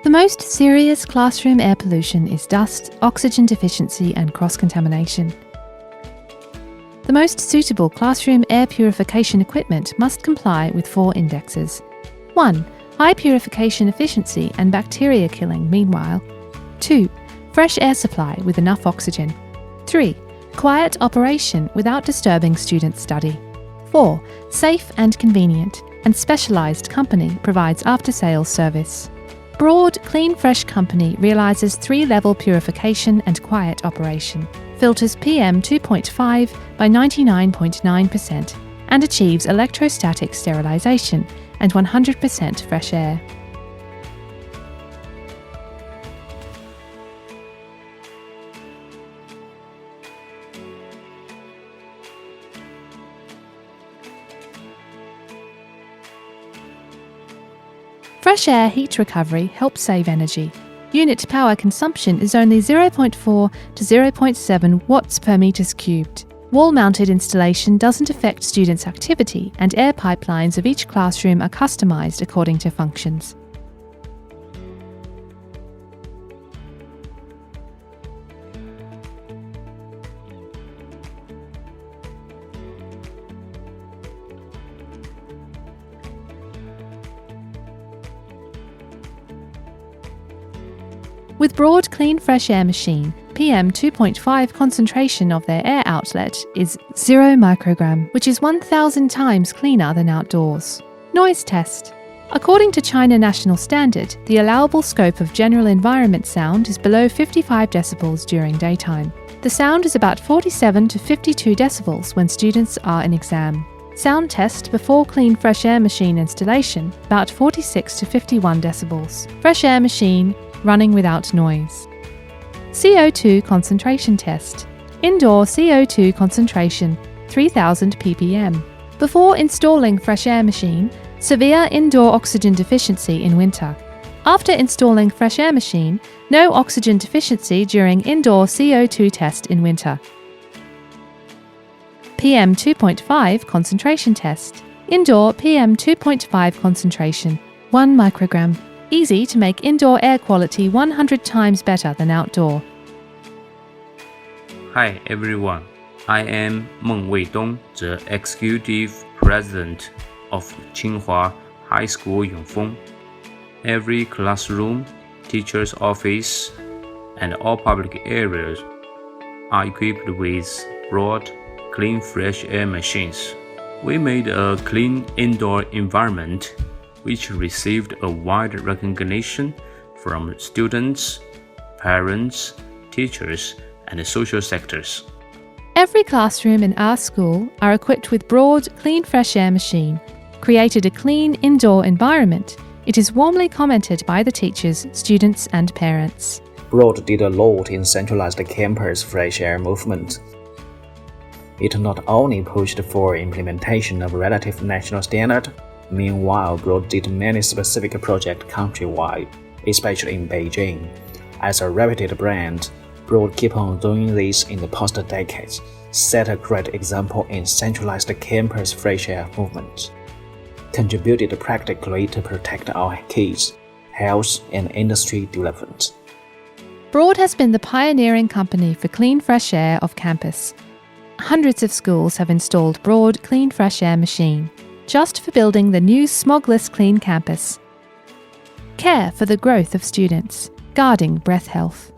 The most serious classroom air pollution is dust, oxygen deficiency and cross-contamination. The most suitable classroom air purification equipment must comply with 4 indexes. 1. High purification efficiency and bacteria killing meanwhile. 2. Fresh air supply with enough oxygen. 3. Quiet operation without disturbing student study. 4. Safe and convenient, and specialised company provides after-sales service. Broad Clean Fresh Company realises 3-level purification and quiet operation, filters PM 2.5 by 99.9% and achieves electrostatic sterilisation and 100% fresh air. Fresh air heat recovery helps save energy. Unit power consumption is only 0.4 to 0.7 watts per metres cubed. Wall-mounted installation doesn't affect students' activity, and air pipelines of each classroom are customised according to functions. With Broad Clean Fresh Air machine, PM 2.5 concentration of their air outlet is 0 microgram, which is 1,000 times cleaner than outdoors. Noise test. According to China National Standard, the allowable scope of general environment sound is below 55 decibels during daytime. The sound is about 47 to 52 decibels when students are in exam. Sound test before Clean Fresh Air machine installation, about 46 to 51 decibels. Fresh air machine, running without noise. CO2 concentration test. Indoor CO2 concentration, 3000 ppm. Before installing fresh air machine, severe indoor oxygen deficiency in winter. After installing fresh air machine, no oxygen deficiency during indoor CO2 test in winter. PM 2.5 concentration test. Indoor PM 2.5 concentration, 1 microgram. Easy to make indoor air quality 100 times better than outdoor. Hi everyone, I am Meng Weidong, the Executive President of Tsinghua High School Yongfeng. Every classroom, teacher's office, and all public areas are equipped with broad, clean fresh air machines. We made a clean indoor environment which received a wide recognition from students, parents, teachers, and the social sectors. Every classroom in our school are equipped with Broad Clean Fresh Air machine. Created a clean indoor environment. It is warmly commented by the teachers, students, and parents. Broad did a lot in centralized campus fresh air movement. It not only pushed for implementation of relative national standard, meanwhile, Broad did many specific projects countrywide, especially in Beijing. As a reputed brand, Broad keep on doing this in the past decades, set a great example in centralized campus fresh air movement, contributed practically to protect our kids' health and industry development. Broad has been the pioneering company for clean fresh air off campus. Hundreds of schools have installed Broad Clean Fresh Air machine, just for building the new smogless clean campus. Care for the growth of students, guarding breath health.